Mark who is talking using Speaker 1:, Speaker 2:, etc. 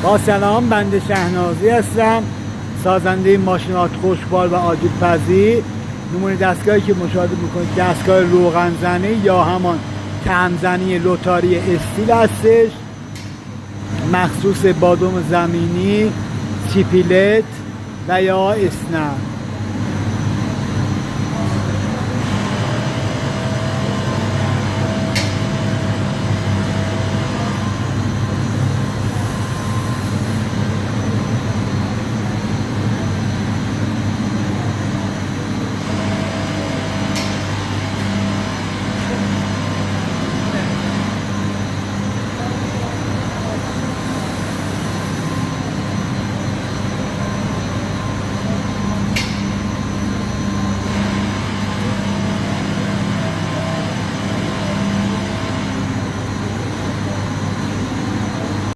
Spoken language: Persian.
Speaker 1: با سلام، بنده شهنازی هستم، سازنده ماشینات خوشبال و عاجل پذیر. نمونه دستگاهی که مشاهده میکنید دستگاه روغنزنی یا همان تمزنی لوتاری استیل هستش، مخصوص بادم زمینی، سیپیلت و یا اسنپ.